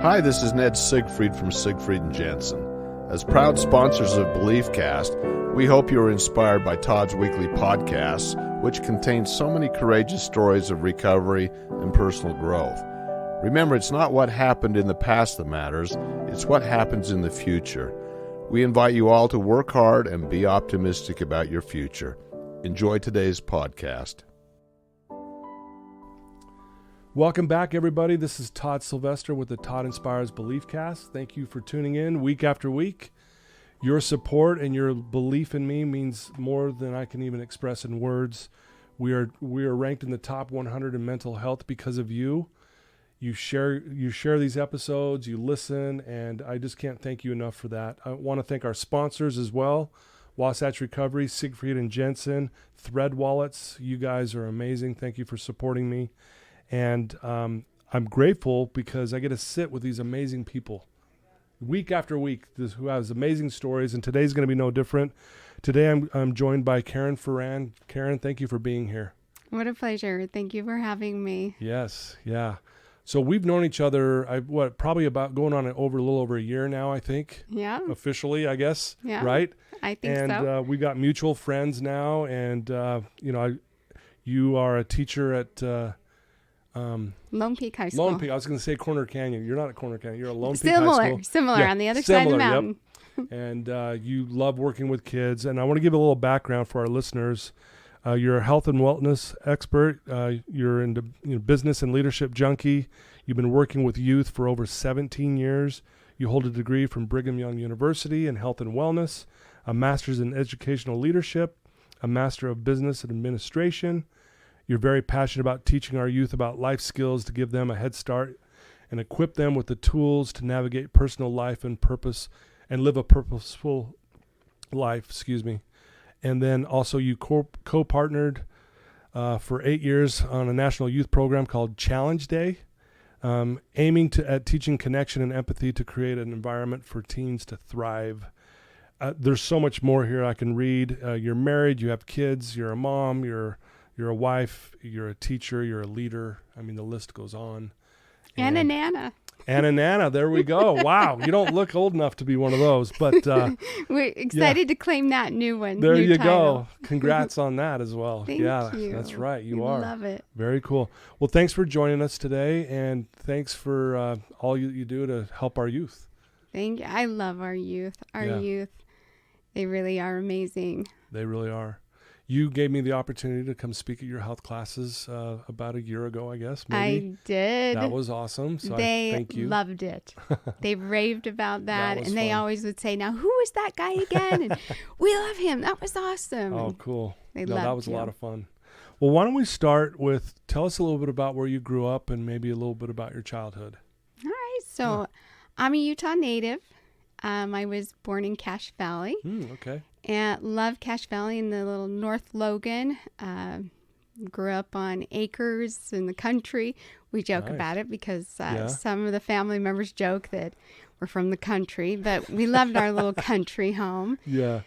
Hi, this is Ned Siegfried from Siegfried and Jensen. As proud sponsors of BeliefCast, we hope you are inspired by Todd's weekly podcasts, which contain so many courageous stories of recovery and personal growth. Remember, it's not what happened in the past that matters, it's what happens in the future. We invite you all to work hard and be optimistic about your future. Enjoy today's podcast. Welcome back, everybody. This is Todd Sylvester with the Todd Inspires BeliefCast. Thank you for tuning in week after week. Your support and your belief in me means more than I can even express in words. We are ranked in the top 100 in mental health because of you. You share these episodes, you listen, and I just can't thank you enough for that. I want to thank our sponsors as well. Wasatch Recovery, Siegfried and Jensen, Thread Wallets. You guys are amazing. Thank you for supporting me. And I'm grateful because I get to sit with these amazing people week after week who has amazing stories, and today's going to be no different. Today I'm joined by Karyn Ferran. Karyn, thank you for being here. What a pleasure. Thank you for having me. Yes, yeah. So we've known each other, probably about going on a little over a year now, I think. Yeah. Officially, I guess. Yeah. Right? I think so. And we got mutual friends now, and you are a teacher at Lone Peak High School. Lone Peak. I was going to say Corner Canyon. You're not at Corner Canyon. You're at Lone Peak High School. Similar on the other side of the mountain. Yep. And you love working with kids. And I want to give a little background for our listeners. You're a health and wellness expert. You're into business and leadership junkie. You've been working with youth for over 17 years. You hold a degree from Brigham Young University in health and wellness, a master's in educational leadership, a master of business and administration. You're very passionate about teaching our youth about life skills to give them a head start and equip them with the tools to navigate personal life and purpose and live a purposeful life, And then also you co-partnered for 8 years on a national youth program called Challenge Day, aiming at teaching connection and empathy to create an environment for teens to thrive. There's so much more here I can read. You're married, you have kids, you're a mom, you're a wife, you're a teacher, you're a leader. I mean, the list goes on. And a Nana. And a Nana, there we go. Wow, you don't look old enough to be one of those. But we're excited to claim that new one. There you title. go. Congrats on that as well. Thank you. That's right. You we are. Love it. Very cool. Well, thanks for joining us today, and thanks for all you do to help our youth. Thank you. I love our youth. Our youth, they really are amazing. They really are. You gave me the opportunity to come speak at your health classes about a year ago, I guess. Maybe. I did. That was awesome. So they thank you. Loved it. They raved about that. And they fun. always would say, now, who is that guy again? And we love him. That was awesome. Oh, cool. Loved that was you. a lot of fun. Well, why don't we start with, tell us a little bit about where you grew up and maybe a little bit about your childhood. All right. So I'm a Utah native. I was born in Cache Valley. Okay. And love Cache Valley in the little North Logan. Grew up on acres in the country. We joke about it because some of the family members joke that we're from the country, but we loved our little country home. Yeah.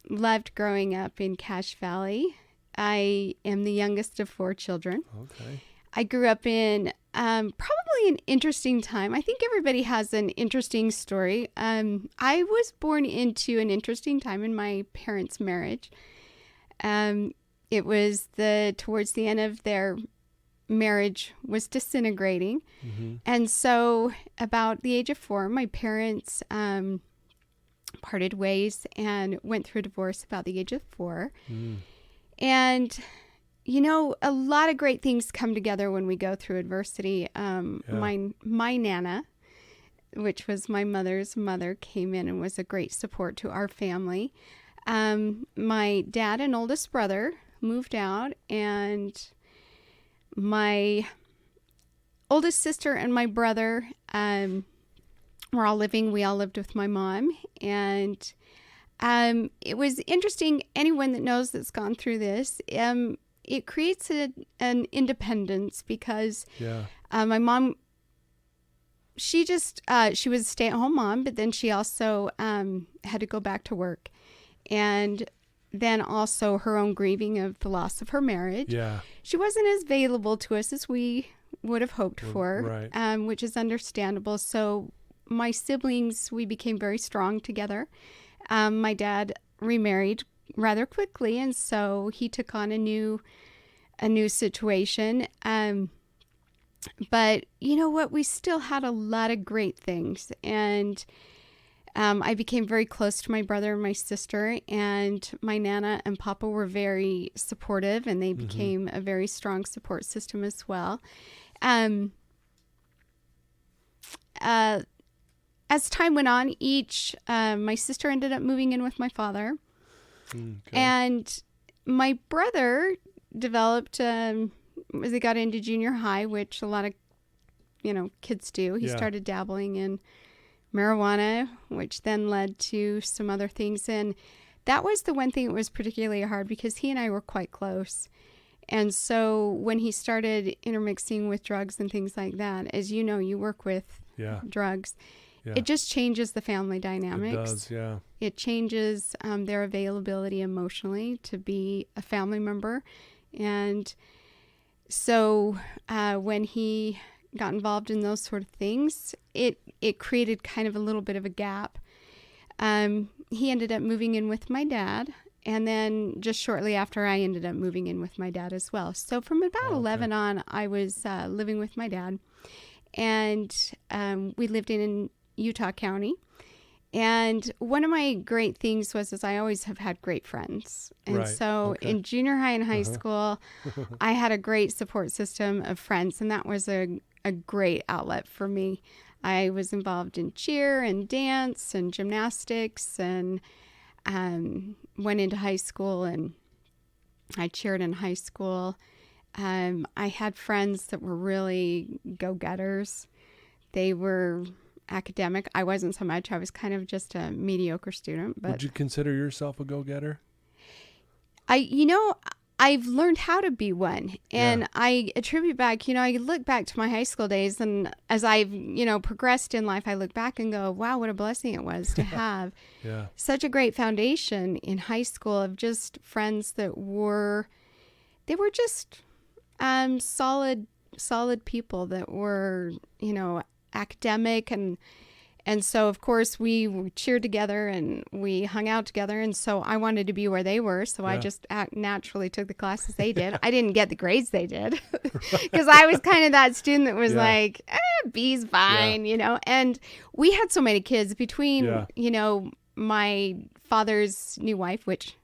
Loved growing up in Cache Valley. I am the youngest of 4 children. Okay. I grew up in probably an interesting time. I think everybody has an interesting story. I was born into an interesting time in my parents' marriage. It was towards the end of their marriage was disintegrating. Mm-hmm. And so about the age of 4, my parents parted ways and went through a divorce about the age of 4. And a lot of great things come together when we go through adversity. My Nana, which was my mother's mother, came in and was a great support to our family. My dad and oldest brother moved out, and my oldest sister and my brother were all living. We all lived with my mom, and it was interesting. Anyone that knows that's gone through this, it creates an independence because my mom, she was a stay-at-home mom, but then she also had to go back to work. And then also her own grieving of the loss of her marriage. Yeah. She wasn't as available to us as we would have hoped for, right. which is understandable. So my siblings, we became very strong together. My dad remarried rather quickly, and so he took on a new situation. But you know what? We still had a lot of great things, and I became very close to my brother and my sister, and my Nana and Papa were very supportive, and they became a very strong support system as well. As time went on, my sister ended up moving in with my father, and my brother developed, as he got into junior high, which a lot of, kids do. He started dabbling in marijuana, which then led to some other things. And that was the one thing that was particularly hard because he and I were quite close. And so when he started intermixing with drugs and things like that, as you know, you work with drugs, it just changes the family dynamics. It does, yeah. It changes their availability emotionally to be a family member. And so when he got involved in those sort of things, it created kind of a little bit of a gap. He ended up moving in with my dad. And then just shortly after, I ended up moving in with my dad as well. So from about 11 on, I was living with my dad. And we lived in Utah County. And one of my great things was I always have had great friends. And so in junior high and high school, I had a great support system of friends. And that was a great outlet for me. I was involved in cheer and dance and gymnastics, and went into high school and I cheered in high school. I had friends that were really go-getters. They were academic. I wasn't so much. I was kind of just a mediocre student. But would you consider yourself a go-getter? I've learned how to be one, and I attribute back, I look back to my high school days, and as I've, progressed in life, I look back and go, wow, what a blessing it was to have such a great foundation in high school of just friends that were just solid people that were, academic, and so, of course, we cheered together and we hung out together. And so I wanted to be where they were. So I just naturally took the classes they did. I didn't get the grades they did because I was kind of that student that was like, B's fine, And we had so many kids between, my father's new wife, which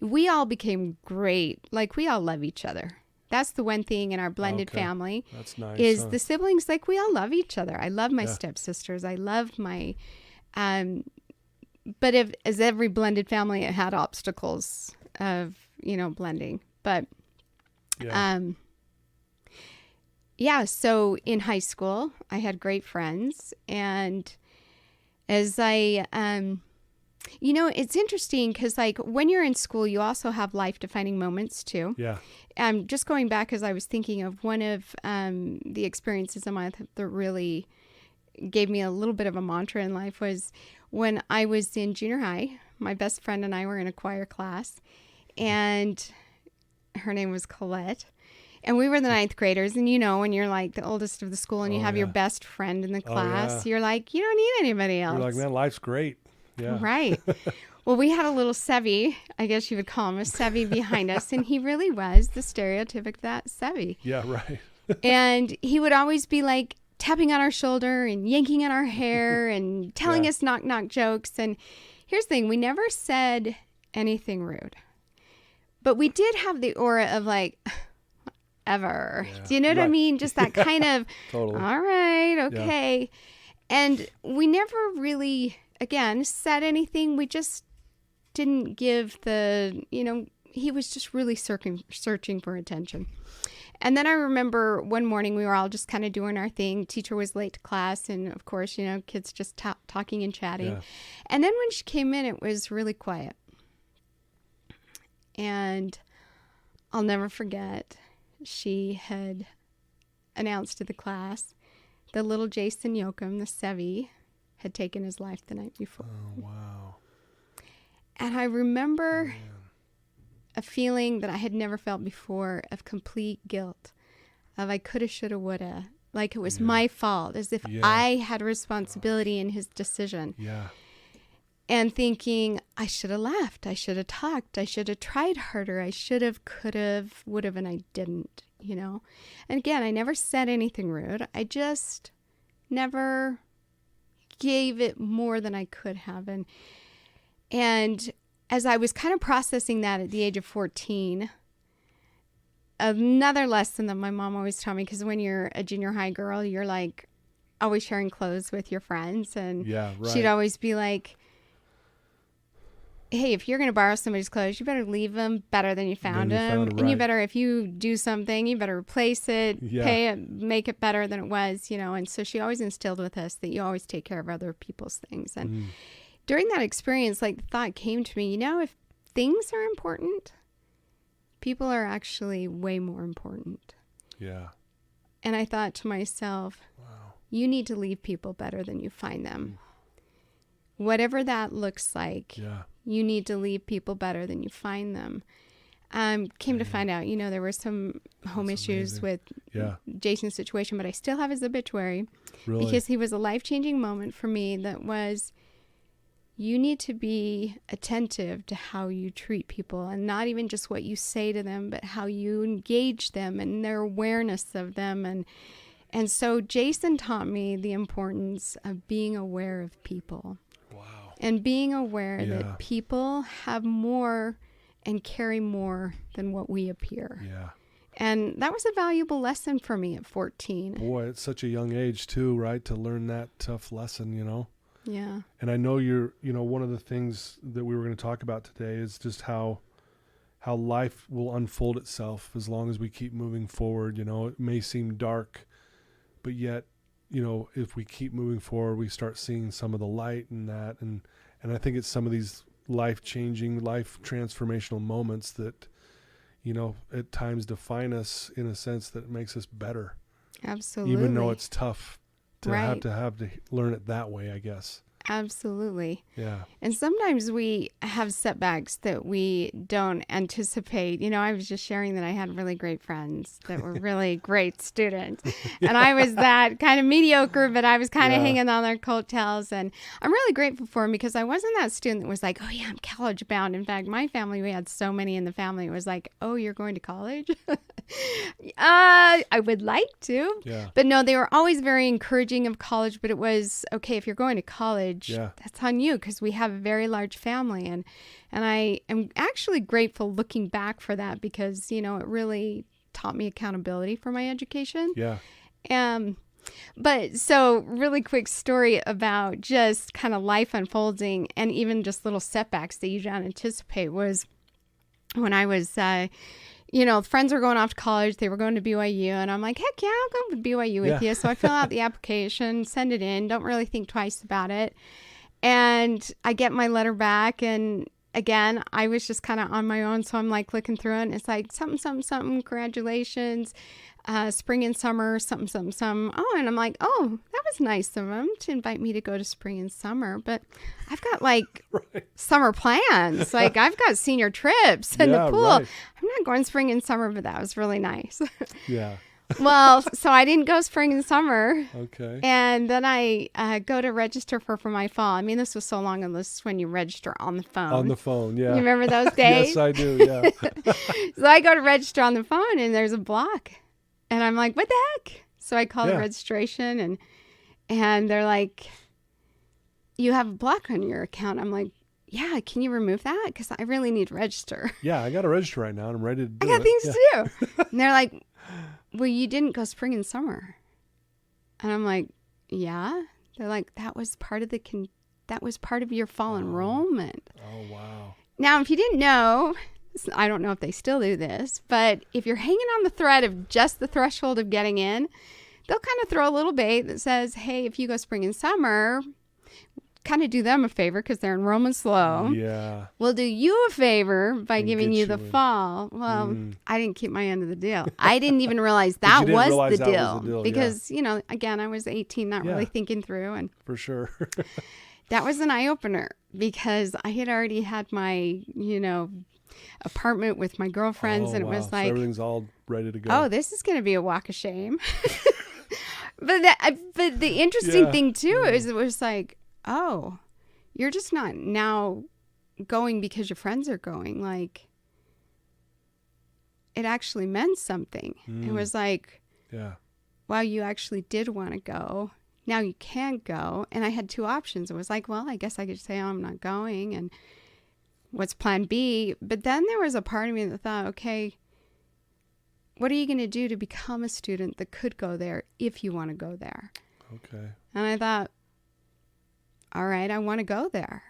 we all became great. Like, we all love each other. That's the one thing in our blended family. That's nice. Is the siblings, like, we all love each other. I love my stepsisters. I love my, but as every blended family, it had obstacles of, blending. But, so in high school, I had great friends. And as I, it's interesting because, like, when you're in school, you also have life-defining moments, too. Yeah. Just going back, as I was thinking of one of the experiences in my life that really gave me a little bit of a mantra in life was when I was in junior high. My best friend and I were in a choir class, and her name was Colette. And we were the 9th graders, and when you're like the oldest of the school and you have your best friend in the class, you're like, you don't need anybody else. You're like, man, life's great. Yeah. Right. Well, we had a little Sevy, I guess you would call him a Sevy behind us, and he really was the stereotypic of that Sevy. Yeah, right. And he would always be like tapping on our shoulder and yanking at our hair and telling us knock-knock jokes. And here's the thing, we never said anything rude. But we did have the aura of like, ever. Yeah. Do you know what I mean? Just that kind of, totally. All right, okay. Yeah. And we never really, again, said anything. We just didn't give he was just really searching for attention. And then I remember one morning we were all just kind of doing our thing. Teacher was late to class, and of course, kids just talking and chatting. Yeah. And then when she came in, it was really quiet. And I'll never forget, she had announced to the class that little Jason Yoakum, the Sevy, had taken his life the night before. Oh, wow. And I remember a feeling that I had never felt before of complete guilt of I coulda, shoulda, woulda, like it was my fault, as if I had responsibility in his decision. Yeah. And thinking, I should have left, I should have talked, I should have tried harder, I should have, could have, would have, and I didn't, you know. And again, I never said anything rude. I just never gave it more than I could have. And as I was kind of processing that at the age of 14, another lesson that my mom always taught me, because when you're a junior high girl, you're like always sharing clothes with your friends. And she'd always be like, hey, if you're going to borrow somebody's clothes, you better leave them better than you found them. And you better, if you do something, you better replace it, pay it, make it better than it was, you know. And so she always instilled with us that you always take care of other people's things. And during that experience, like, the thought came to me, you know, if things are important, people are actually way more important. Yeah. And I thought to myself, wow, you need to leave people better than you find them. Whatever that looks like, you need to leave people better than you find them. Came to find out, you know, there were some home issues with Jason's situation, but I still have his obituary because he was a life-changing moment for me. That was, you need to be attentive to how you treat people, and not even just what you say to them, but how you engage them and their awareness of them. And so Jason taught me the importance of being aware of people. And being aware that people have more and carry more than what we appear. Yeah. And that was a valuable lesson for me at 14. Boy, at such a young age too, right? To learn that tough lesson, you know? Yeah. And I know you know, one of the things that we were going to talk about today is just how life will unfold itself as long as we keep moving forward. You know, it may seem dark, but yet, you know, if we keep moving forward, we start seeing some of the light in that. And I think it's some of these life-changing, life-transformational moments that, you know, at times define us in a sense that makes us better. Absolutely. Even though it's tough to have to learn it that way, I guess. Absolutely. Yeah. And sometimes we have setbacks that we don't anticipate. You know, I was just sharing that I had really great friends that were really great students. And I was that kind of mediocre, but I was kind of hanging on their coattails. And I'm really grateful for them, because I wasn't that student that was like, oh, yeah, I'm college bound. In fact, my family, we had so many in the family. It was like, oh, you're going to college? I would like to. Yeah. But no, they were always very encouraging of college. But it was, okay, if you're going to college, that's on you, because we have a very large family. And I am actually grateful looking back for that, because, you know, it really taught me accountability for my education. Yeah. But so really quick story about just kind of life unfolding and even just little setbacks that you don't anticipate was when I was, you know, friends were going off to college. They were going to BYU. And I'm like, heck yeah, I'll go to BYU with you. So I fill out the application, send it in, don't really think twice about it. And I get my letter back. And again, I was just kind of on my own. So I'm like looking through it. And it's like something, congratulations. Spring and summer, something. Oh, and I'm like, oh, that was nice of them to invite me to go to spring and summer. But I've got like summer plans. Like I've got senior trips and the pool. Right. I'm not going spring and summer, but that was really nice. Yeah. Well, so I didn't go spring and summer. Okay. And then I go to register for my fall. I mean, this was so long ago. This is when you register on the phone. On the phone, yeah. You remember those days? Yes, I do, yeah. So I go to register on the phone, and there's a block. And I'm like, what the heck? So I call the registration, and they're like, you have a block on your account. I'm like, yeah, can you remove that? Because I really need to register. Yeah, I got to register right now, and I'm ready to do it. I got things to do. And they're like, well, you didn't go spring and summer. And I'm like, yeah. They're like, that was part of your fall enrollment. Oh, wow. Now, if you didn't know, I don't know if they still do this, but if you're hanging on the thread of just the threshold of getting in, they'll kind of throw a little bait that says, hey, if you go spring and summer, kind of do them a favor because their enrollment's low. Yeah. We'll do you a favor by giving you the fall. Well, I didn't keep my end of the deal. I didn't even realize that was the deal because, you know, again, I was 18, not really thinking through. And for sure. That was an eye-opener because I had already had my, you know, apartment with my girlfriends, and it was like, so everything's all ready to go. Oh, this is going to be a walk of shame. But the interesting thing too is it was like, oh, you're just not now going because your friends are going. Like, it actually meant something. It was like, wow, you actually did want to go. Now you can't go. And I had two options. It was like, well, I guess I could say, oh, I'm not going. And what's plan B? But then there was a part of me that thought, okay, what are you going to do to become a student that could go there if you want to go there? Okay. And I thought, all right, I want to go there.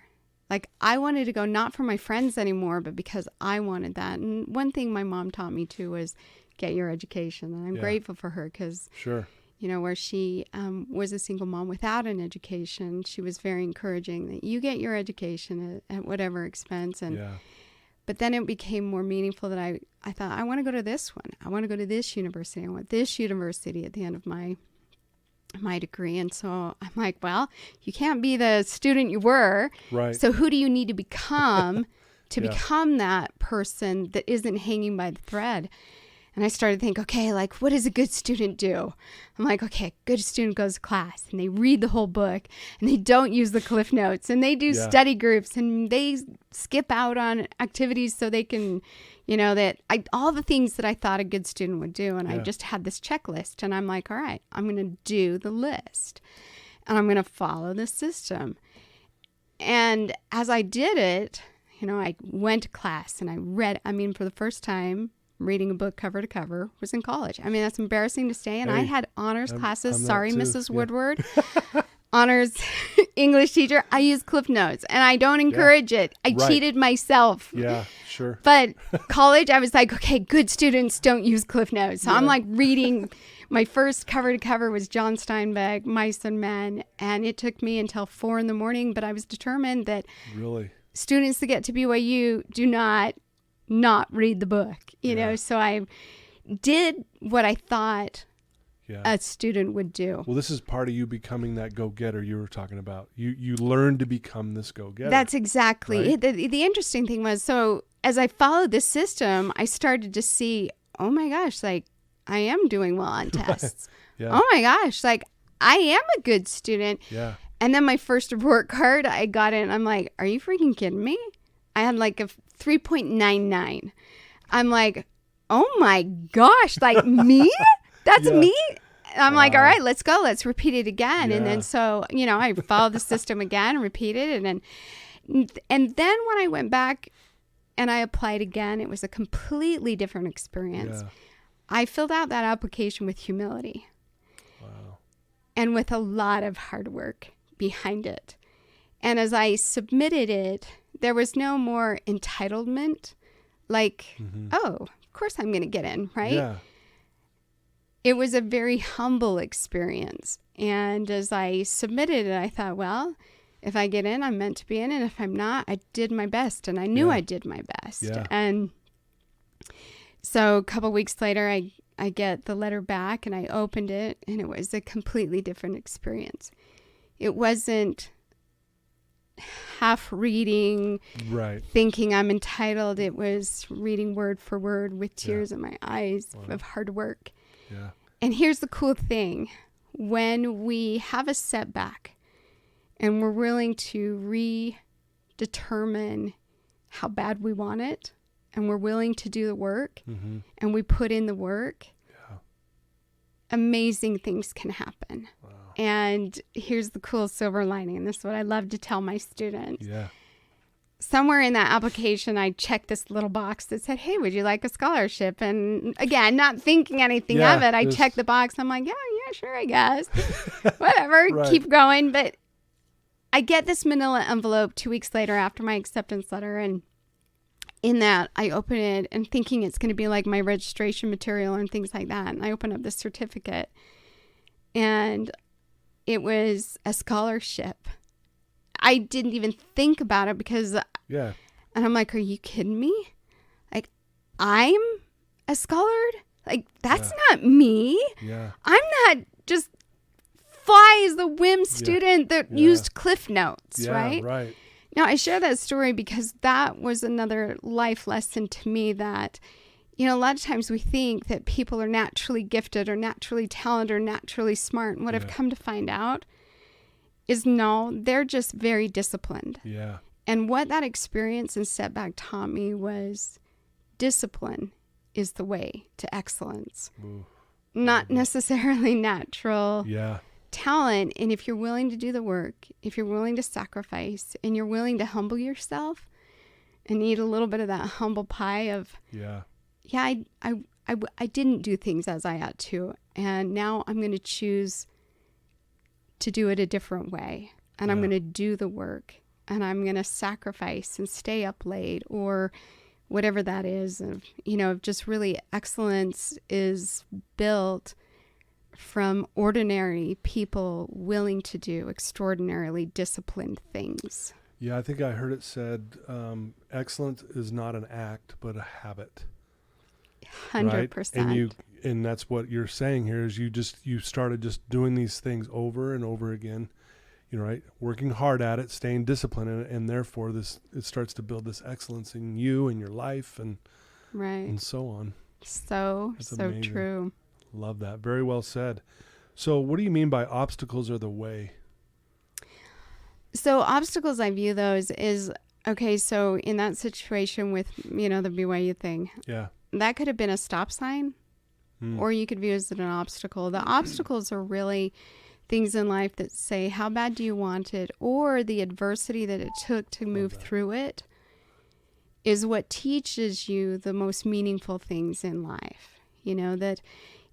Like, I wanted to go not for my friends anymore, but because I wanted that. And one thing my mom taught me too was get your education. And I'm grateful for her because, you know, where she was a single mom without an education, she was very encouraging that you get your education at whatever expense. And but then it became more meaningful that I thought, I want to go to this one. I want to go to this university. I want this university at the end of my degree. And so I'm like, well, you can't be the student you were. Right. So who do you need to become to become that person that isn't hanging by the thread? And I started to think, okay, like, what does a good student do? I'm like, okay, a good student goes to class and they read the whole book and they don't use the cliff notes and they do study groups and they skip out on activities so they can, you know, all the things that I thought a good student would do. And I just had this checklist and I'm like, all right, I'm going to do the list and I'm going to follow the system. And as I did it, you know, I went to class and I read, for the first time, reading a book cover to cover was in college. I mean, that's embarrassing to say. And I had honors classes. Sorry, Mrs. Woodward. Honors English teacher. I use Cliff Notes and I don't encourage it. I cheated myself. Yeah, sure. But college, I was like, okay, good students don't use Cliff Notes. So I'm like reading. My first cover to cover was John Steinbeck, Mice and Men. And it took me until 4 a.m. But I was determined that students that get to BYU do not read the book, you know, so I did what I thought a student would do. Well, this is part of you becoming that go-getter you were talking about. You learned to become this go-getter. That's exactly. Right? The interesting thing was, so as I followed this system, I started to see, oh my gosh, like I am doing well on tests. Oh my gosh, like I am a good student. Yeah. And then my first report card, I got in, I'm like, are you freaking kidding me? I had like a 3.99. I'm like, oh my gosh, like me? That's me? I'm like, all right, let's go. Let's repeat it again. And then so, you know, I followed the system again, repeated it. And then when I went back and I applied again, it was a completely different experience. I filled out that application with humility. Wow. And with a lot of hard work behind it. And as I submitted it, there was no more entitlement, like, oh, of course I'm going to get in, right? Yeah. It was a very humble experience. And as I submitted it, I thought, well, if I get in, I'm meant to be in. And if I'm not, I did my best. And I knew I did my best. Yeah. And so a couple weeks later, I get the letter back and I opened it. And it was a completely different experience. It wasn't half reading, thinking I'm entitled. It was reading word for word with tears in my eyes of hard work. Yeah. And here's the cool thing. When we have a setback and we're willing to redetermine how bad we want it, and we're willing to do the work, and we put in the work, amazing things can happen. Wow. And here's the cool silver lining, and this is what I love to tell my students. Yeah. Somewhere in that application, I checked this little box that said, hey, would you like a scholarship? And again, not thinking anything of it, I checked the box. I'm like, yeah, sure, I guess. Whatever, keep going. But I get this manila envelope 2 weeks later after my acceptance letter, and in that, I open it and thinking it's going to be like my registration material and things like that. And I open up the certificate, and it was a scholarship. I didn't even think about it because, and I'm like, are you kidding me? Like, I'm a scholar? Like, that's not me. Yeah. I'm not just fly as the whim student that used Cliff Notes, right? Right. Now, I share that story because that was another life lesson to me that a lot of times we think that people are naturally gifted or naturally talented or naturally smart. And what I've come to find out is no, they're just very disciplined. Yeah. And what that experience and setback taught me was discipline is the way to excellence. Ooh. Not necessarily natural talent. And if you're willing to do the work, if you're willing to sacrifice, and you're willing to humble yourself and eat a little bit of that humble pie of, I didn't do things as I ought to, and now I'm going to choose to do it a different way, and I'm going to do the work, and I'm going to sacrifice and stay up late, or whatever that is. Of just really excellence is built from ordinary people willing to do extraordinarily disciplined things. Yeah, I think I heard it said, excellence is not an act, but a habit. 100%. Right? And that's what you're saying here is you started just doing these things over and over again, right? Working hard at it, staying disciplined in it, and therefore it starts to build this excellence in you and your life and so on. So amazing. True. Love that. Very well said. So what do you mean by obstacles are the way? So obstacles, I view those is, okay, so in that situation with, the BYU thing, that could have been a stop sign, or you could view it as an obstacle. The obstacles are really things in life that say, how bad do you want it? Or the adversity that it took to move through it is what teaches you the most meaningful things in life. That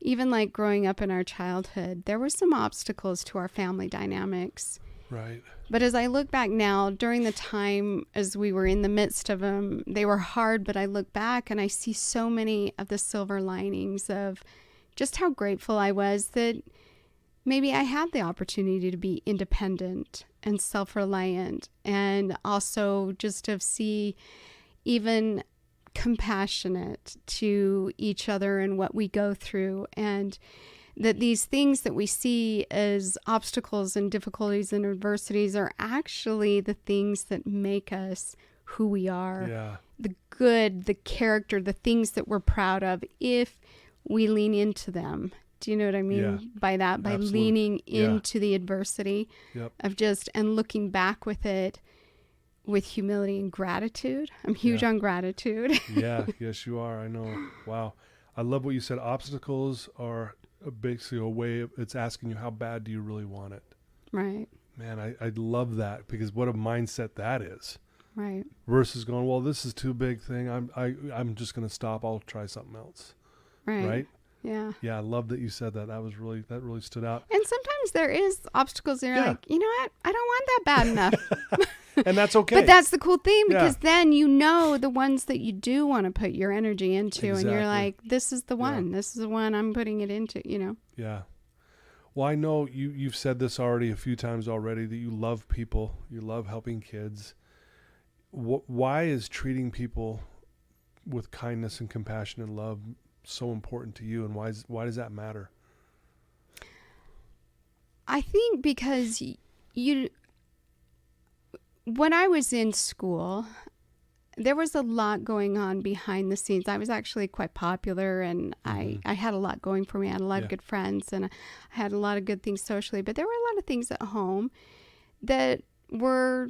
even like growing up in our childhood, there were some obstacles to our family dynamics. Right. But as I look back now, during the time as we were in the midst of them, they were hard, but I look back and I see so many of the silver linings of just how grateful I was that maybe I had the opportunity to be independent and self-reliant, and also just to see even compassionate to each other and what we go through, and that these things that we see as obstacles and difficulties and adversities are actually the things that make us who we are. Yeah. The good, the character, the things that we're proud of, if we lean into them. Do you know what I mean by that? By Absolutely. Leaning into the adversity of and looking back with it with humility and gratitude. I'm huge on gratitude. Yes, you are. I know. Wow. I love what you said. Obstacles are basically a way of, it's asking you, how bad do you really want it? Right. Man, I love that, because what a mindset that is. Right. Versus going, well, this is too big thing. I'm just going to stop. I'll try something else. Right. Yeah. Yeah. I love that you said that. That really stood out. And sometimes there is obstacles and you're like, you know what? I don't want that bad enough. And that's okay. But that's the cool thing, because then the ones that you do want to put your energy into, and you're like, this is the one. This is the one I'm putting it into, Yeah. Well, I know you've said this already a few times already, that you love people. You love helping kids. Why is treating people with kindness and compassion and love so important to you, and why does that matter? I think because when I was in school, there was a lot going on behind the scenes. I was actually quite popular, and I had a lot going for me. I had a lot of good friends, and I had a lot of good things socially. But there were a lot of things at home that were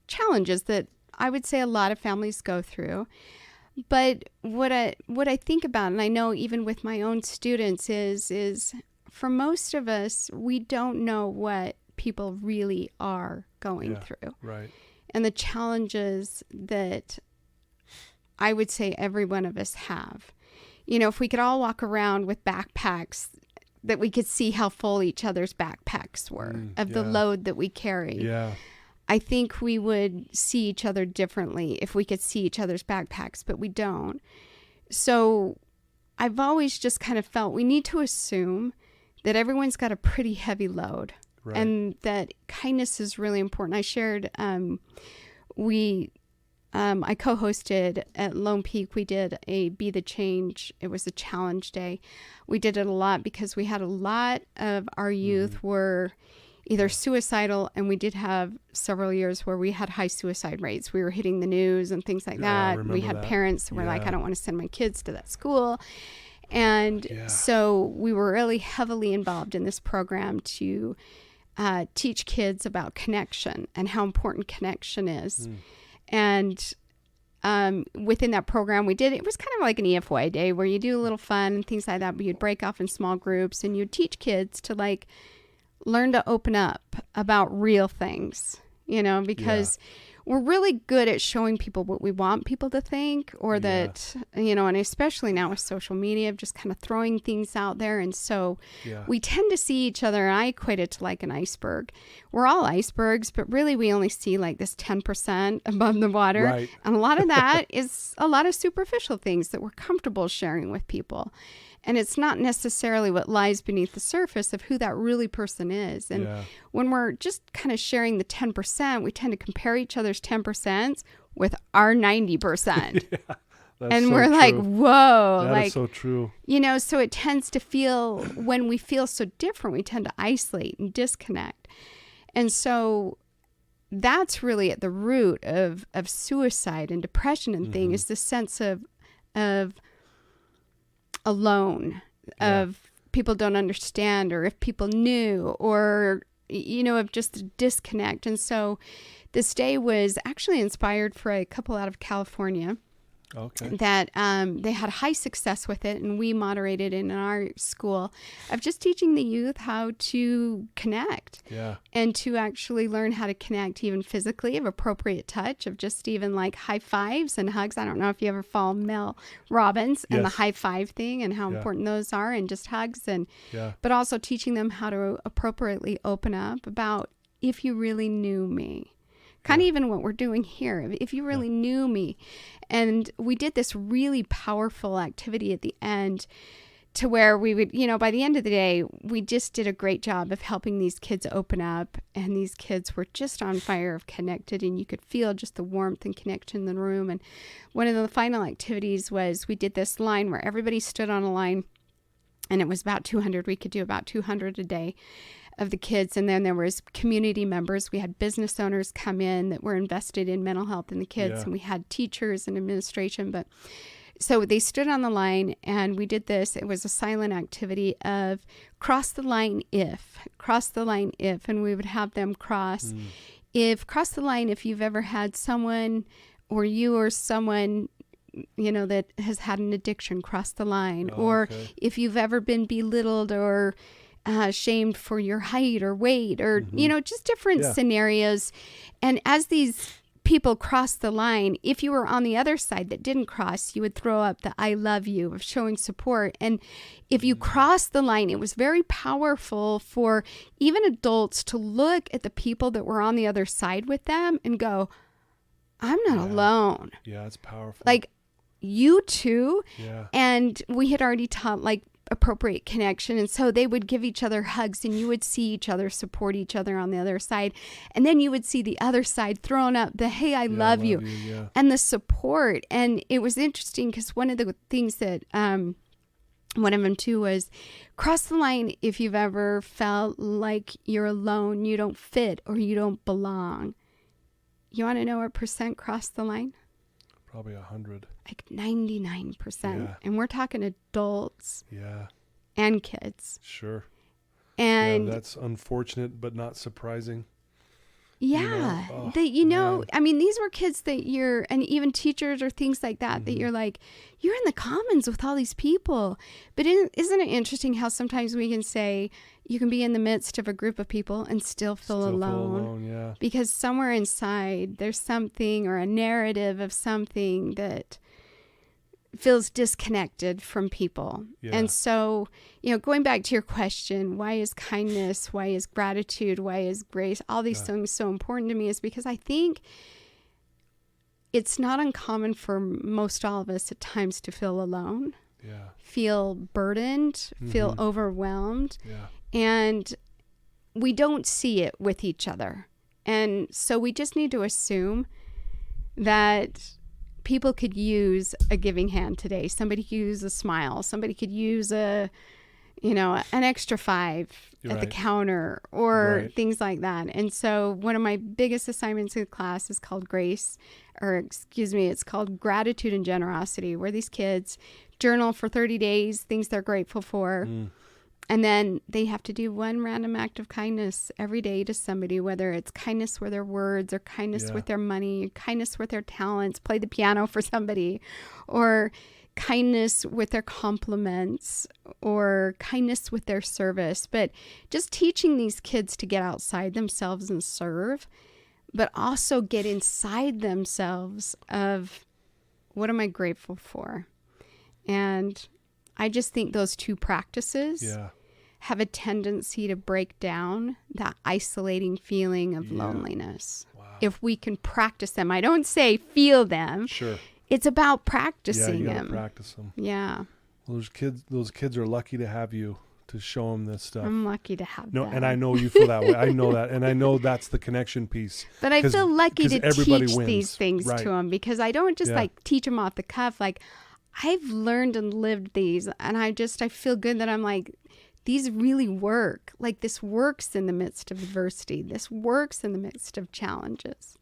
challenges that I would say a lot of families go through. But what I think about, and I know even with my own students, is for most of us, we don't know what people really are going through. Right. And the challenges that I would say every one of us have. If we could all walk around with backpacks, that we could see how full each other's backpacks were of the load that we carry. Yeah. I think we would see each other differently if we could see each other's backpacks, but we don't. So I've always just kind of felt we need to assume that everyone's got a pretty heavy load. Right. And that kindness is really important. I shared, I co-hosted at Lone Peak. We did a Be the Change. It was a challenge day. We did it a lot because we had a lot of our youth were either suicidal, and we did have several years where we had high suicide rates. We were hitting the news and things like that. We had parents who were like, I don't want to send my kids to that school. And so we were really heavily involved in this program to teach kids about connection and how important connection is. And within that program it was kind of like an EFY day where you do a little fun and things like that, but you'd break off in small groups and you'd teach kids to like learn to open up about real things, because we're really good at showing people what we want people to think, or that, and especially now with social media, of just kind of throwing things out there. And so we tend to see each other, and I equate it to like an iceberg. We're all icebergs, but really we only see like this 10% above the water. Right. And a lot of that is a lot of superficial things that we're comfortable sharing with people. And it's not necessarily what lies beneath the surface of who that really person is. And when we're just kind of sharing the 10%, we tend to compare each other's 10% with our 90%. And so we're true. Like, whoa. That is so true. So it tends to feel, when we feel so different, we tend to isolate and disconnect. And so that's really at the root of suicide and depression and thing, is the sense of alone, of people don't understand, or if people knew, or of just a disconnect. And so this day was actually inspired for a couple out of California that they had high success with it, and we moderated in our school of just teaching the youth how to connect and to actually learn how to connect even physically, of appropriate touch, of just even like high fives and hugs. I don't know if you ever follow Mel Robbins and the high five thing and how important those are, and just hugs, and but also teaching them how to appropriately open up about, if you really knew me. Kind of even what we're doing here, if you really knew me. And we did this really powerful activity at the end, to where we would, by the end of the day, we just did a great job of helping these kids open up. And these kids were just on fire, of connected, and you could feel just the warmth and connection in the room. And one of the final activities was, we did this line where everybody stood on a line, and it was about 200. We could do about 200 a day of the kids. And then there was community members. We had business owners come in that were invested in mental health in the kids, and we had teachers and administration. But so they stood on the line, and we did this. It was a silent activity of cross the line if, and we would have them cross. Cross the line if you've ever had someone, or you or someone that has had an addiction, cross the line. Or if you've ever been belittled or shamed for your height or weight, or just different scenarios. And as these people crossed the line, if you were on the other side that didn't cross, you would throw up the I love you, of showing support. And if you crossed the line, it was very powerful for even adults to look at the people that were on the other side with them and go, I'm not alone. Yeah, it's powerful. Like, you too. And we had already taught like appropriate connection, and so they would give each other hugs, and you would see each other support each other on the other side, and then you would see the other side throwing up the hey, I love you. And the support. And it was interesting, because one of the things that one of them too was, cross the line if you've ever felt like you're alone, you don't fit, or you don't belong. You want to know what percent crossed the line? Probably 100. Like 99%. And we're talking adults and kids. Sure. And that's unfortunate, but not surprising. Yeah. I mean, these were kids that and even teachers or things like that, that you're like, you're in the commons with all these people. But isn't it interesting how sometimes we can say, you can be in the midst of a group of people and still feel alone. Because somewhere inside there's something, or a narrative of something, that feels disconnected from people. And so, going back to your question, why is kindness, why is gratitude, why is grace, all these things so important to me, is because I think it's not uncommon for most all of us at times to feel alone, feel burdened, feel overwhelmed. And we don't see it with each other. And so we just need to assume that people could use a giving hand today. Somebody could use a smile. Somebody could use a an extra 5 at the counter or things like that. And so one of my biggest assignments in class is called it's called Gratitude and Generosity, where these kids journal for 30 days, things they're grateful for. And then they have to do one random act of kindness every day to somebody, whether it's kindness with their words or kindness with their money, kindness with their talents, play the piano for somebody, or kindness with their compliments, or kindness with their service. But just teaching these kids to get outside themselves and serve, but also get inside themselves of what am I grateful for? And I just think those two practices have a tendency to break down that isolating feeling of loneliness. Wow. If we can practice them. I don't say feel them. Sure. It's about practicing them. You gotta practice them. Yeah. Well, those kids are lucky to have you to show them this stuff. I'm lucky to have them. And I know you feel that way. I know that. And I know that's the connection piece. But I feel lucky to teach wins. These things to them, because I don't just teach them off the cuff. Like, I've learned and lived these, and I feel good that I'm like, these really work. Like, this works in the midst of adversity. This works in the midst of challenges.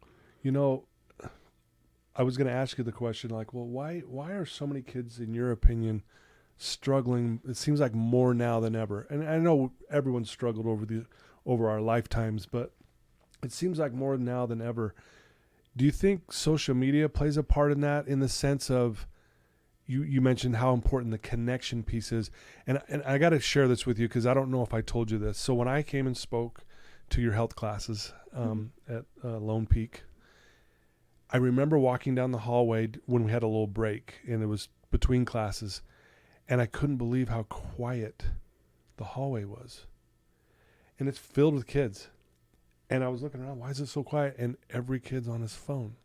I was going to ask you the question, like, well, why are so many kids, in your opinion, struggling? It seems like more now than ever. And I know everyone's struggled over our lifetimes, but it seems like more now than ever. Do you think social media plays a part in that, in the sense of, you mentioned how important the connection piece is. And I got to share this with you, because I don't know if I told you this. So when I came and spoke to your health classes at Lone Peak, I remember walking down the hallway when we had a little break, and it was between classes, and I couldn't believe how quiet the hallway was. And it's filled with kids. And I was looking around, why is it so quiet? And every kid's on his phone.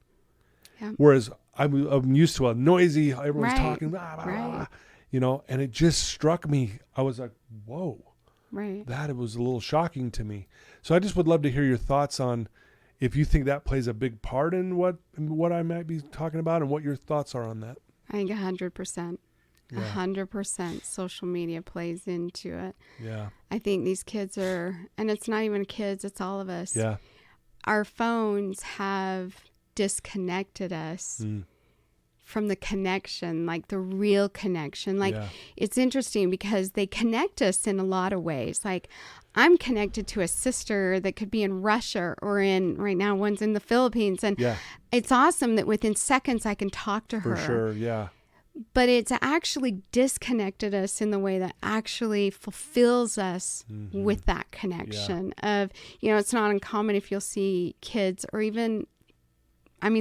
Yeah. Whereas I'm used to a noisy, everyone's talking, blah, blah, blah, and it just struck me. I was like, whoa, that it was a little shocking to me. So I just would love to hear your thoughts on if you think that plays a big part in what I might be talking about, and what your thoughts are on that. I think 100%. 100% social media plays into it. Yeah. I think these kids and it's not even kids, it's all of us. Yeah. Our phones have disconnected us from the connection, like the real connection. Like, it's interesting because they connect us in a lot of ways. Like, I'm connected to a sister that could be in Russia, or right now one's in the Philippines. And it's awesome that within seconds I can talk to her. For sure, yeah. But it's actually disconnected us in the way that actually fulfills us with that connection of, it's not uncommon if you'll see kids, or even,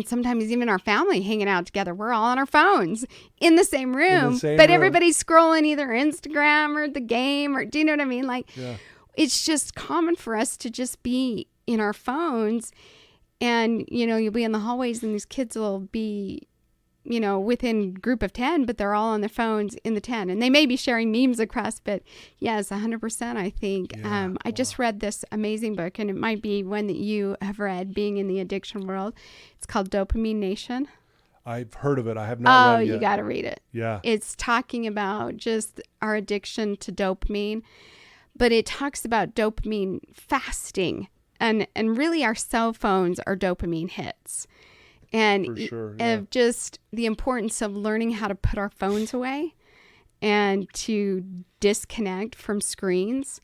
sometimes even our family hanging out together. We're all on our phones in the same room, but everybody's scrolling either Instagram or the game, or do you know what I mean? Like, it's just common for us to just be in our phones, and, you'll be in the hallways and these kids will be, within group of 10, but they're all on their phones in the 10, and they may be sharing memes across, but yes, 100%, I think. I just read this amazing book, and it might be one that you have read, being in the addiction world. It's called Dopamine Nation. I've heard of it. I have not read it yet. You got to read it. Yeah. It's talking about just our addiction to dopamine, but it talks about dopamine fasting, and really our cell phones are dopamine hits. And of just the importance of learning how to put our phones away and to disconnect from screens,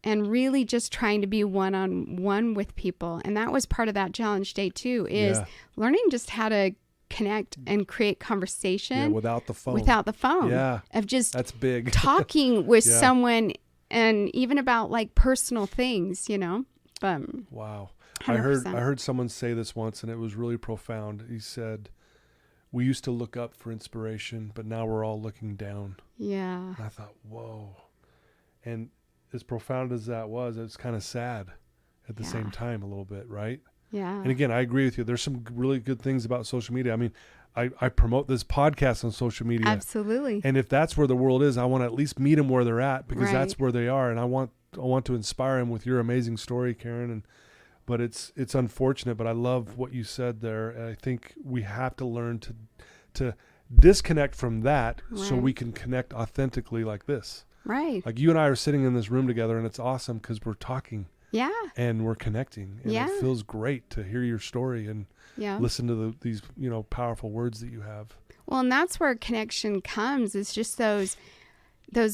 and really just trying to be one-on-one with people. And that was part of that challenge day too, is learning just how to connect and create conversation without the phone. Of just that's big. talking with someone, and even about like personal things, But wow. 100%. I heard someone say this once, and it was really profound. He said, we used to look up for inspiration, but now we're all looking down. Yeah. And I thought, whoa. And as profound as that was, it's kind of sad at the same time a little bit, right? Yeah. And again, I agree with you. There's some really good things about social media. I promote this podcast on social media. Absolutely. And if that's where the world is, I want to at least meet them where they're at, because that's where they are. And I want to inspire them with your amazing story, Karyn. But it's unfortunate, but I love what you said there. And I think we have to learn to disconnect from that so we can connect authentically like this. Right. Like you and I are sitting in this room together, and it's awesome because we're talking. Yeah. And we're connecting. And Yeah. it feels great to hear your story and Yeah. listen to these, powerful words that you have. Well, and that's where connection comes. It's just those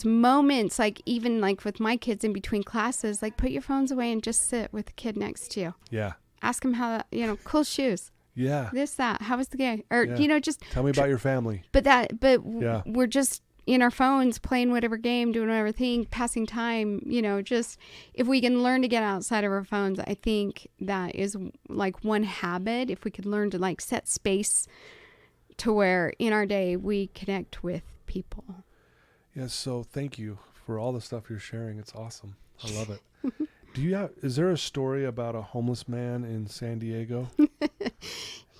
moments, like even like with my kids in between classes, like put your phones away and just sit with the kid next to you. Yeah. Ask them how, cool shoes. Yeah. This, that. How was the game? Or, just tell me about your family. We're just in our phones playing whatever game, doing whatever thing, passing time, just if we can learn to get outside of our phones, I think that is like one habit. If we could learn to like set space to where in our day we connect with people. Yes. So thank you for all the stuff you're sharing. It's awesome. I love it. Is there a story about a homeless man in San Diego?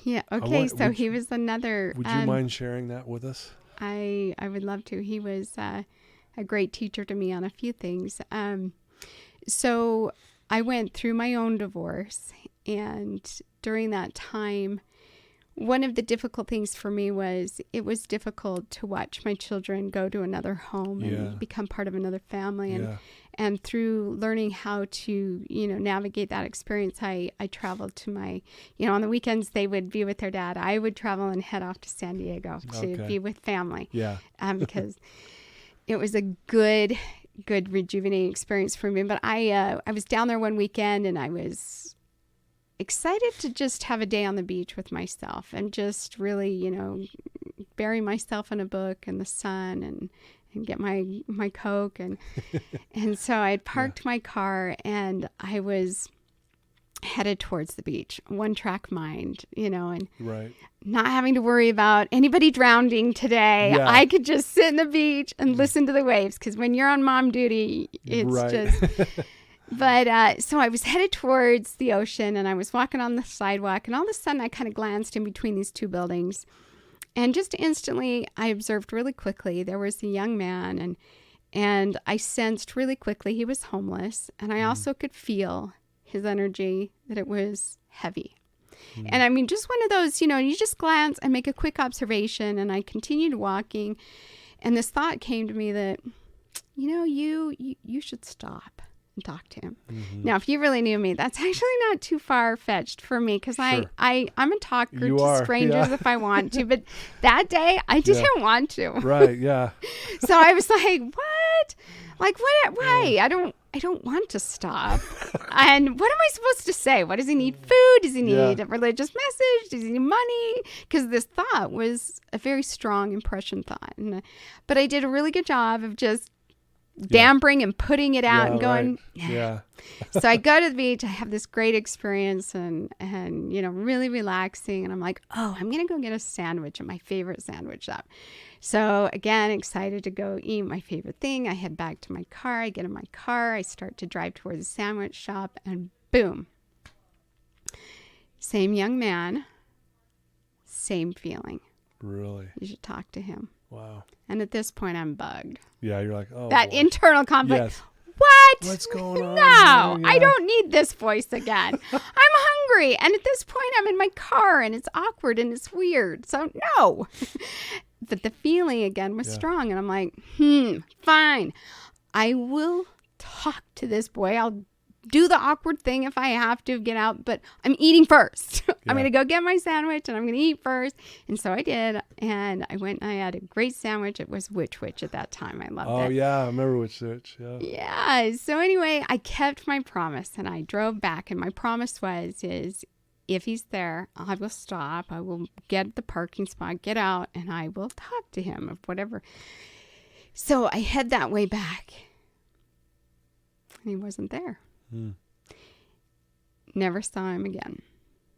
Yeah. Okay. He was another. Would you mind sharing that with us? I would love to. He was a great teacher to me on a few things. So I went through my own divorce, and during that time, one of the difficult things for me was it was difficult to watch my children go to another home and become part of another family. And through learning how to, navigate that experience, I traveled to my, on the weekends they would be with their dad. I would travel and head off to San Diego to be with family. Yeah. Because it was a good rejuvenating experience for me. But I was down there one weekend, and I was excited to just have a day on the beach with myself and just really, bury myself in a book and the sun and get my Coke. And so I had parked my car, and I was headed towards the beach, one track mind, and right. not having to worry about anybody drowning today. Yeah. I could just sit in the beach and listen to the waves, because when you're on mom duty, it's just... But so I was headed towards the ocean, and I was walking on the sidewalk, and all of a sudden I kind of glanced in between these two buildings, and just instantly I observed really quickly there was a young man, and I sensed really quickly he was homeless, and I also could feel his energy, that it was heavy. And I mean, just one of those, you just glance and make a quick observation, and I continued walking, and this thought came to me that, you should stop and talk to him. Mm-hmm. Now, if you really knew me, that's actually not too far-fetched for me, because I'm a talker to strangers if I want to. But that day, I didn't want to. Right, yeah. So I was like, what? Like, what? Why? I don't want to stop. And what am I supposed to say? What does he need? Food? Does he need a religious message? Does he need money? Because this thought was a very strong impression thought. But I did a really good job of just dampering and putting it out and going, So I go to the beach. I have this great experience and really relaxing. And I'm like, I'm going to go get a sandwich at my favorite sandwich shop. So again, excited to go eat my favorite thing. I head back to my car. I get in my car. I start to drive towards the sandwich shop, and boom. Same young man, same feeling. Really? You should talk to him. Wow. And at this point, I'm bugged. Yeah, you're like, that internal conflict. Yes. What? What's going on? No, I don't need this voice again. I'm hungry. And at this point, I'm in my car, and it's awkward and it's weird. So no. But the feeling again was strong. And I'm like, fine. I will talk to this boy. I'll do the awkward thing if I have to get out, but I'm eating first. I'm going to go get my sandwich, and I'm going to eat first. And so I did. And I went and I had a great sandwich. It was Witch at that time. I loved it. Oh, yeah. I remember Witch. Yeah. Yeah. So anyway, I kept my promise, and I drove back. And my promise is if he's there, I will stop. I will get the parking spot, get out, and I will talk to him of whatever. So I head that way back. And he wasn't there. Never saw him again.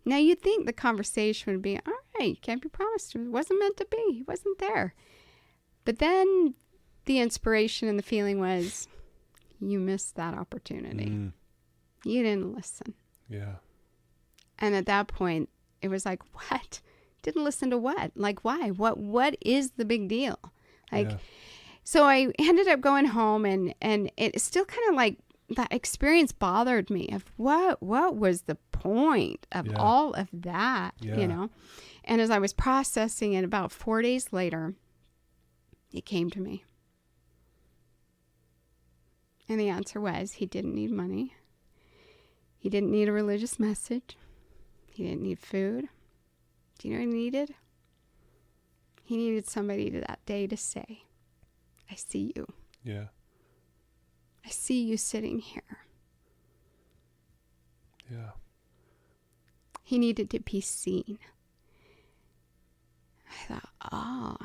Now, you'd think the conversation would be, all right, can't be promised. It wasn't meant to be. He wasn't there. But then the inspiration and the feeling was, you missed that opportunity. You didn't listen. Yeah. And at that point, it was like, what? Didn't listen to what? Like, why? What is the big deal? So I ended up going home, and it's still kind of like, that experience bothered me of what was the point of all of that, And as I was processing it, about 4 days later, it came to me. And the answer was he didn't need money. He didn't need a religious message. He didn't need food. Do you know what he needed? He needed somebody that day to say, I see you. Yeah. I see you sitting here. Yeah. He needed to be seen. I thought,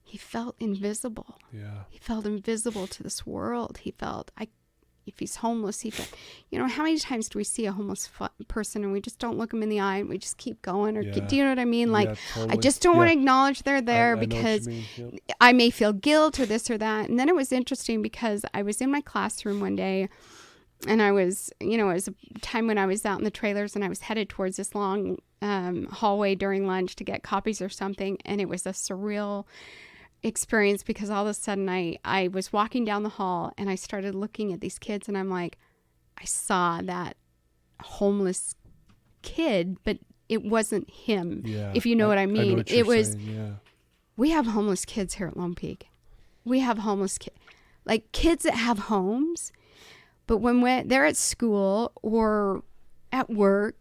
he felt invisible. Yeah. He felt invisible to this world. He felt, if he's homeless, he felt, how many times do we see a homeless person and we just don't look him in the eye and we just keep going? Or do you know what I mean? Like, totally. I just don't want to acknowledge they're there I because know what you mean. Yep. I may feel guilt or this or that. And then it was interesting because I was in my classroom one day and I was, it was a time when I was out in the trailers and I was headed towards this long hallway during lunch to get copies or something. And it was a surreal experience because all of a sudden I was walking down the hall and I started looking at these kids and I'm like, I saw that homeless kid, but it wasn't him. Yeah. If you know what I mean. I know what you're saying. Yeah. We have homeless kids here at Lone Peak. We have homeless kids, like kids that have homes, but when they're at school or at work,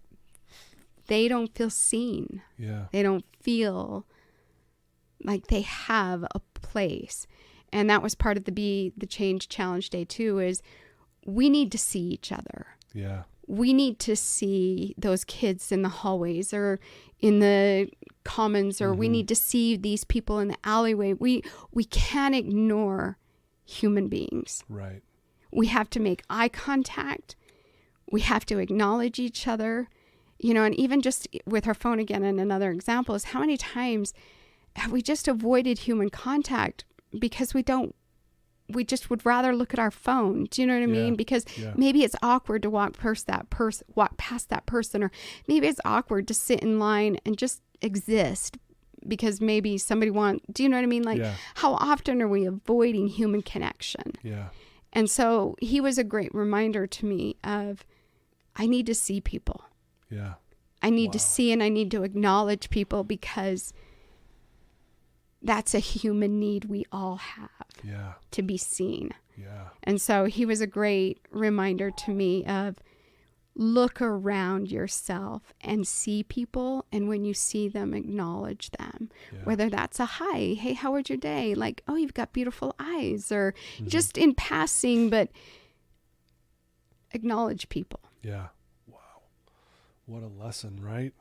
they don't feel seen. Yeah. They don't feel like they have a place. And that was part of the Be the Change Challenge Day too, is we need to see each other. Yeah. We need to see those kids in the hallways or in the commons, or we need to see these people in the alleyway. We can't ignore human beings. Right. We have to make eye contact. We have to acknowledge each other. And even just with our phone again, and another example is how many times have we just avoided human contact because we just would rather look at our phone. Do you know what I mean? Because maybe it's awkward to walk past that person, or maybe it's awkward to sit in line and just exist because maybe somebody do you know what I mean? Like, how often are we avoiding human connection? Yeah. And so he was a great reminder to me of, I need to see people. Yeah. I need to see and I need to acknowledge people because that's a human need we all have. Yeah. To be seen. Yeah. And so he was a great reminder to me of look around yourself and see people. And when you see them, acknowledge them. Yeah. Whether that's a hi, hey, how was your day? Like, oh, you've got beautiful eyes, or just in passing, but acknowledge people. Yeah. Wow. What a lesson, right?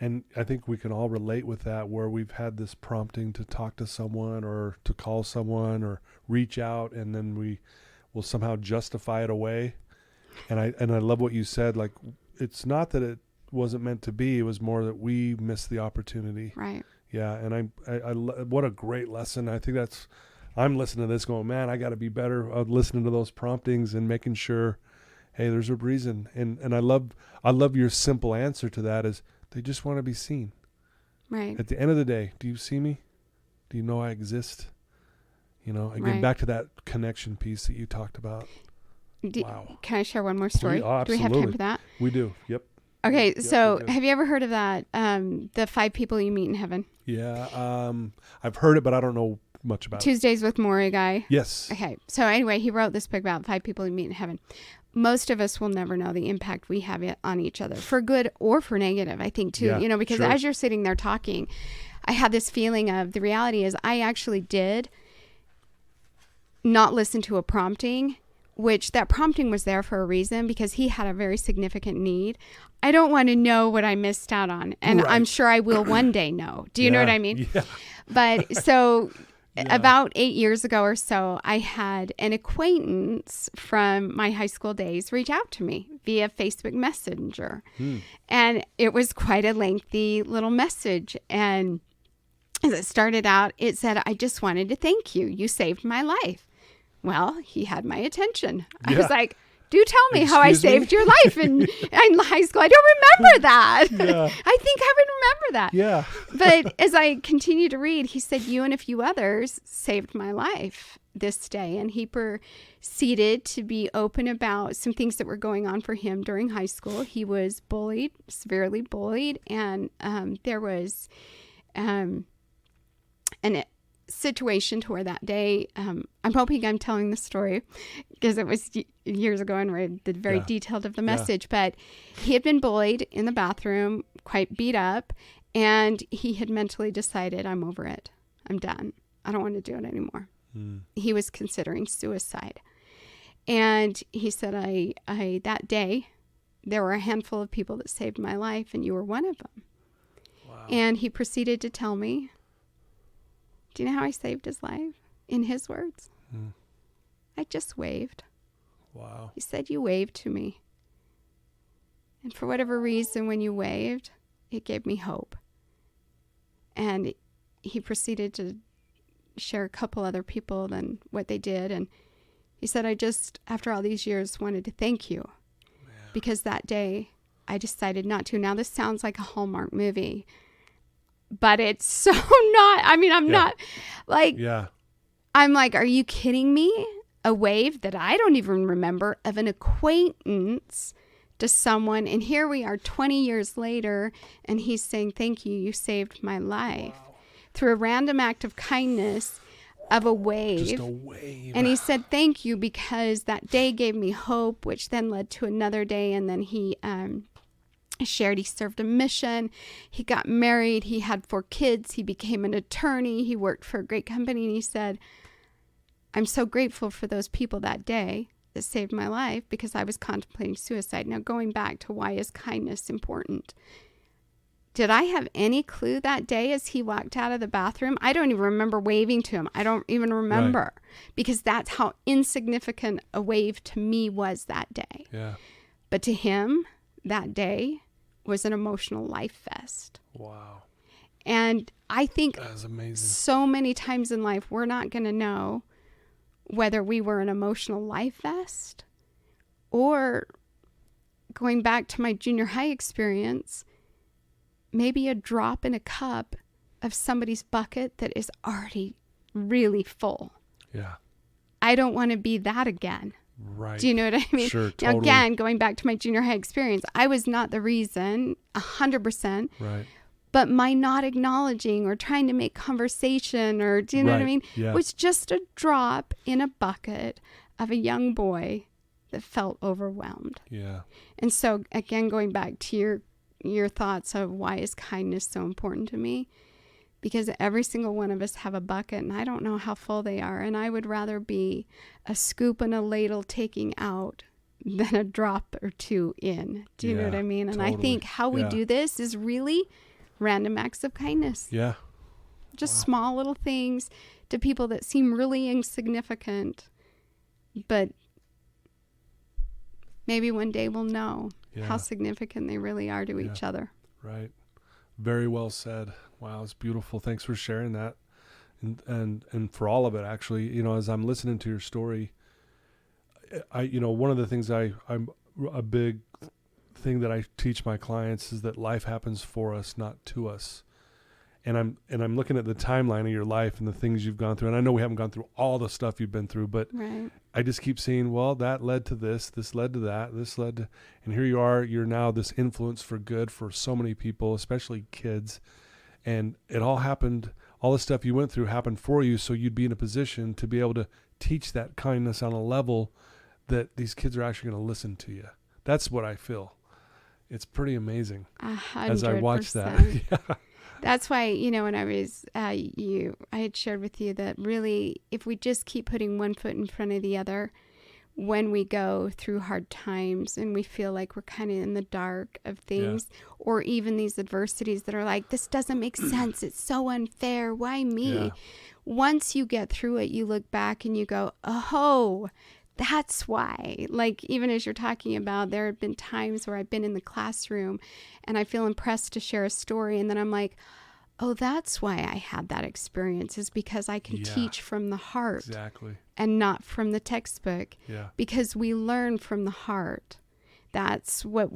And I think we can all relate with that, where we've had this prompting to talk to someone or to call someone or reach out, and then we will somehow justify it away. And I love what you said. Like, it's not that it wasn't meant to be. It was more that we missed the opportunity. Right. Yeah. And what a great lesson. I think I'm listening to this going, man, I got to be better of listening to those promptings and making sure, hey, there's a reason. And I love your simple answer to that is, they just want to be seen. Right. At the end of the day, do you see me? Do you know I exist? Again, back to that connection piece that you talked about. Wow. Can I share one more story? Oh, do we have time for that? We do. Yep. Okay. Yep, so have you ever heard of that? The 5 people you meet in heaven? Yeah. I've heard it, but I don't know much about Tuesdays with Maury guy. Yes. Okay. So anyway, he wrote this book about 5 people you meet in heaven. Most of us will never know the impact we have on each other, for good or for negative, I think, too. Because as you're sitting there talking, I had this feeling of, the reality is I actually did not listen to a prompting, which that prompting was there for a reason, because he had a very significant need. I don't want to know what I missed out on. And I'm sure I will one day know. Do you know what I mean? Yeah. But so... About 8 years ago or so, I had an acquaintance from my high school days reach out to me via Facebook Messenger. And it was quite a lengthy little message. And as it started out, it said, I just wanted to thank you. You saved my life. Well, he had my attention. I was like, do tell me how I saved your life in high school. I don't remember that. I think I would remember that. Yeah. But as I continued to read, he said, you and a few others saved my life this day. And he proceeded to be open about some things that were going on for him during high school. He was bullied, severely bullied. And there was situation to where that day, I'm hoping I'm telling the story because it was years ago and read the very detailed of the message, but he had been bullied in the bathroom, quite beat up, and he had mentally decided, I'm over it. I'm done. I don't want to do it anymore. He was considering suicide. And he said, I that day, there were a handful of people that saved my life, and you were one of them. Wow. And he proceeded to tell me, do you know how I saved his life? In his words, I just waved. Wow. He said, you waved to me. And for whatever reason, when you waved, it gave me hope. And he proceeded to share a couple other people than what they did. And he said, I just, after all these years, wanted to thank you. Because that day, I decided not to. Now, this sounds like a Hallmark movie, but it's so not. I mean, I'm not like, I'm like, are you kidding me? A wave that I don't even remember of an acquaintance to someone. And here we are 20 years later, and he's saying, thank you. You saved my life. Wow. Through a random act of kindness of a wave. Just a wave. And he said, thank you, because that day gave me hope, which then led to another day. And then he shared he served a mission. He got married. He had 4 kids. He became an attorney. He worked for a great company. And he said, I'm so grateful for those people that day that saved my life, because I was contemplating suicide. Now, going back to why is kindness important? Did I have any clue that day as he walked out of the bathroom? I don't even remember waving to him. I don't even remember, because that's how insignificant a wave to me was that day. Yeah. But to him, that day was an emotional life vest. Wow. And I think that is amazing. So many times in life, we're not going to know whether we were an emotional life vest, or going back to my junior high experience, maybe a drop in a cup of somebody's bucket that is already really full. Yeah. I don't want to be that again. Right. Do you know what I mean? Sure, totally. Now, again, going back to my junior high experience, I was not the reason, 100%. Right. But my not acknowledging or trying to make conversation, or do you know what I mean? Yeah. Was just a drop in a bucket of a young boy that felt overwhelmed. Yeah. And so, again, going back to your thoughts of why is kindness so important to me, because every single one of us have a bucket, and I don't know how full they are, and I would rather be a scoop and a ladle taking out than a drop or two in. Do you know what I mean? And totally. I think how we do this is really random acts of kindness. Yeah. Just small little things to people that seem really insignificant, but maybe one day we'll know how significant they really are to each other. Right. Very well said. Wow, it's beautiful. Thanks for sharing that. And for all of it, actually, you know, as I'm listening to your story, one of the things I'm a big thing that I teach my clients is that life happens for us, not to us. And I'm looking at the timeline of your life and the things you've gone through. And I know we haven't gone through all the stuff you've been through, but I just keep seeing, well, that led to this led to that, this led to, and here you are, you're now this influence for good for so many people, especially kids. And it all happened, all the stuff you went through happened for you, so you'd be in a position to be able to teach that kindness on a level that these kids are actually going to listen to you. That's what I feel. It's pretty amazing 100%. as I watch that. That's why, when I was, I had shared with you that really, if we just keep putting one foot in front of the other, when we go through hard times and we feel like we're kind of in the dark of things, or even these adversities that are like, this doesn't make sense. It's so unfair. Why me? Yeah. Once you get through it, you look back and you go, oh, that's why. Like, even as you're talking about, there have been times where I've been in the classroom and I feel impressed to share a story. And then I'm like, oh, that's why I had that experience, is because I can teach from the heart. Exactly. And not from the textbook. Yeah. Because we learn from the heart. That's what,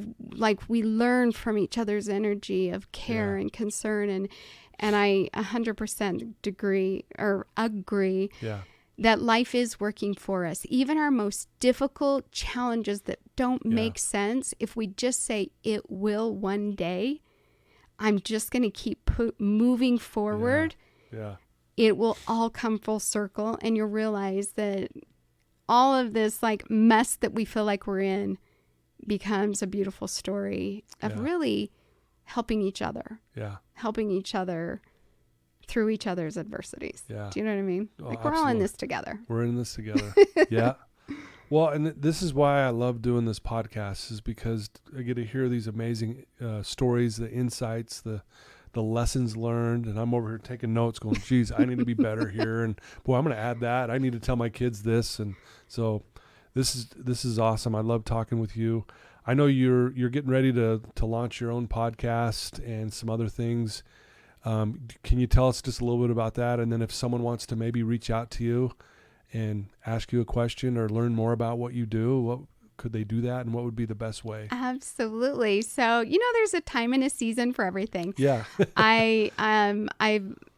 we learn from each other's energy of care and concern. And I 100% agree that life is working for us. Even our most difficult challenges that don't make sense, if we just say, it will one day, I'm just going to keep moving forward. Yeah. it will all come full circle, and you'll realize that all of this like mess that we feel like we're in becomes a beautiful story of really helping each other through each other's adversities. Do you know what I mean? Oh, like we're all in this together. We're in this together. Yeah. Well, and this is why I love doing this podcast, is because I get to hear these amazing stories, the insights, the lessons learned, and I'm over here taking notes going, geez, I need to be better here. And boy, I'm going to add that. I need to tell my kids this. And so this is awesome. I love talking with you. I know you're getting ready to launch your own podcast and some other things. Can you tell us just a little bit about that? And then if someone wants to maybe reach out to you and ask you a question or learn more about what you do, what could they do that, and what would be the best way? Absolutely. So, there's a time and a season for everything. Yeah.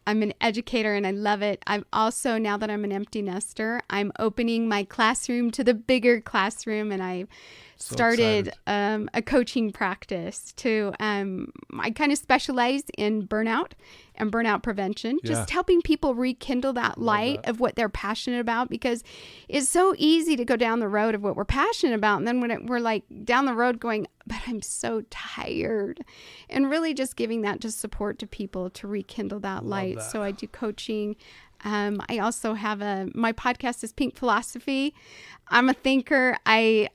I'm an educator and I love it. I'm also, now that I'm an empty nester, I'm opening my classroom to the bigger classroom, and I started a coaching practice to, I kind of specialize in burnout and burnout prevention, just helping people rekindle that light of what they're passionate about, because it's so easy to go down the road of what we're passionate about. And then when we're like down the road going, but I'm so tired, and really just giving that just support to people to rekindle that light. So I do coaching. I also have my podcast is Pink Philosophy. I'm a thinker. I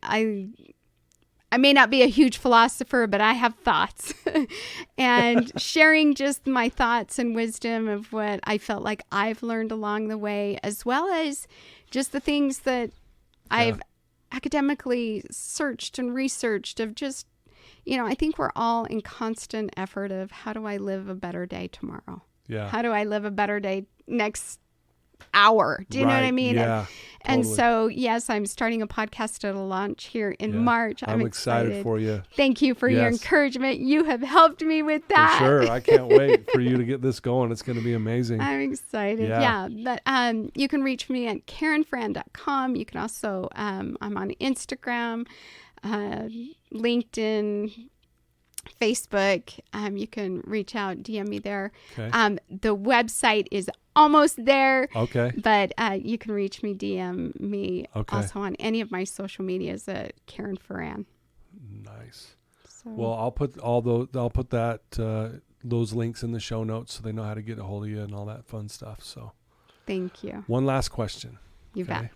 may not be a huge philosopher, but I have thoughts and sharing just my thoughts and wisdom of what I felt like I've learned along the way, as well as just the things that I've academically searched and researched of just, I think we're all in constant effort of how do I live a better day tomorrow? Yeah. How do I live a better day next hour? Do you know what I mean? Yeah. And so, yes, I'm starting a podcast at a launch here in March. I'm excited for you. Thank you for your encouragement. You have helped me with that. For sure. I can't wait for you to get this going. It's going to be amazing. I'm excited. Yeah. But you can reach me at KarynFerran.com. You can also, I'm on Instagram, LinkedIn, Facebook. You can reach out, DM me there. Okay. The website is almost there. Okay. But you can reach me, DM me also on any of my social medias at Karyn Ferran. Nice. So, well, I'll put those links in the show notes so they know how to get a hold of you and all that fun stuff. So thank you. One last question. You bet.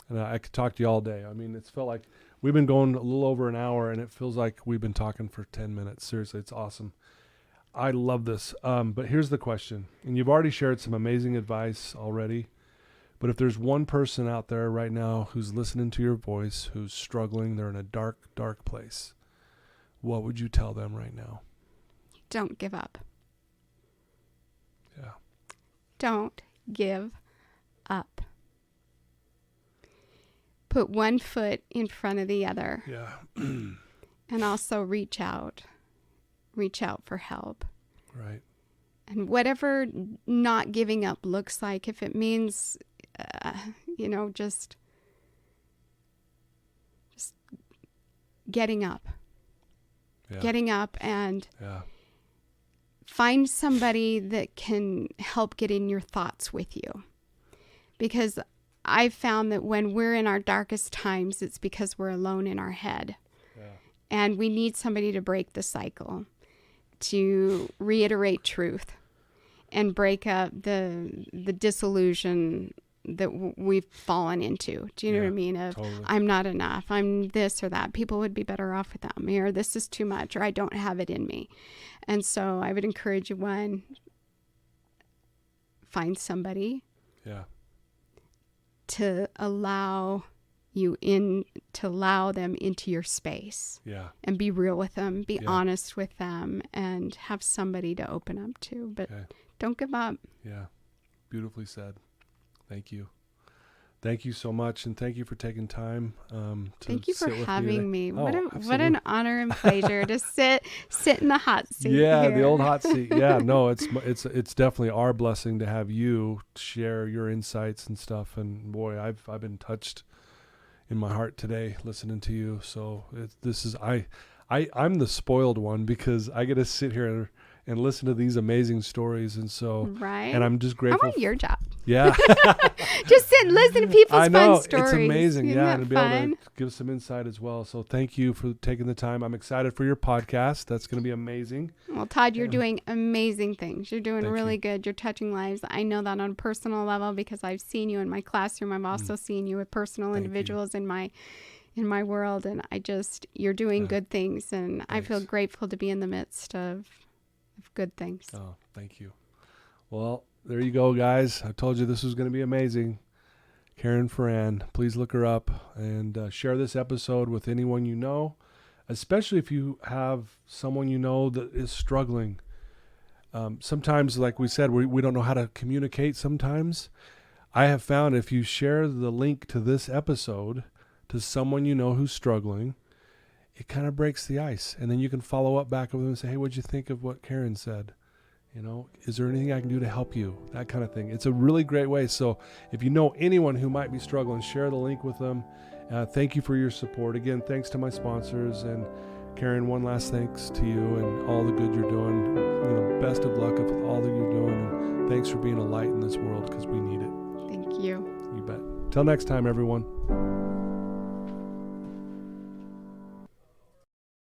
And I could talk to you all day. I mean, it's felt like we've been going a little over an hour, and it feels like we've been talking for 10 minutes. Seriously, it's awesome. I love this. But here's the question. And you've already shared some amazing advice already. But if there's one person out there right now who's listening to your voice, who's struggling, they're in a dark, dark place, what would you tell them right now? Don't give up. Yeah. Don't give up. Put one foot in front of the other. Yeah. And also reach out. Reach out for help. Right. And whatever not giving up looks like, if it means, just getting up. Yeah. Getting up and find somebody that can help get in your thoughts with you. Because I've found that when we're in our darkest times, it's because we're alone in our head. Yeah. And we need somebody to break the cycle, to reiterate truth and break up the disillusion that we've fallen into. Do you know what I mean? Of totally. I'm not enough. I'm this or that. People would be better off without me, or this is too much, or I don't have it in me. And so I would encourage you, one, find somebody. Yeah. To allow them into your space. Yeah. And be real with them, be honest with them, and have somebody to open up to. But don't give up. Yeah. Beautifully said. Thank you. Thank you so much, and thank you for taking time. Thank you for having me. What an honor and pleasure to sit in the hot seat. Yeah, here. The old hot seat. Yeah, no, it's definitely our blessing to have you share your insights and stuff. And boy, I've been touched in my heart today listening to you. So I'm the spoiled one because I get to sit here and listen to these amazing stories. And so, Right. and I'm just I grateful. want your job. Yeah. Just sit and listen to people's I know, fun stories. it's amazing. Isn't Yeah. that And to be fun? able to give some insight as well. So thank you for taking the time. I'm excited for your podcast. That's going to be amazing. Well, Todd, you're Yeah. doing amazing things. You're doing Thank really you. good. You're touching lives. I know that on a personal level because I've seen you in my classroom. I've also seen you with personal Thank you. individuals in my world, and you're doing Yeah. good things, and I feel Thanks. grateful to be in the midst of good things. Oh, thank you. Well, there you go, guys. I told you this was going to be amazing. Karyn Ferran, please look her up and share this episode with anyone you know, especially if you have someone you know that is struggling. Sometimes, like we said, we don't know how to communicate sometimes. I have found if you share the link to this episode to someone you know who's struggling, it kind of breaks the ice. And then you can follow up back with them and say, hey, what'd you think of what Karyn said? You know, is there anything I can do to help you? That kind of thing. It's a really great way. So if you know anyone who might be struggling, share the link with them. Thank you for your support. Again, thanks to my sponsors. And Karyn, one last thanks to you and all the good you're doing. You know, best of luck with all that you're doing. And thanks for being a light in this world because we need it. Thank you. You bet. Till next time, everyone.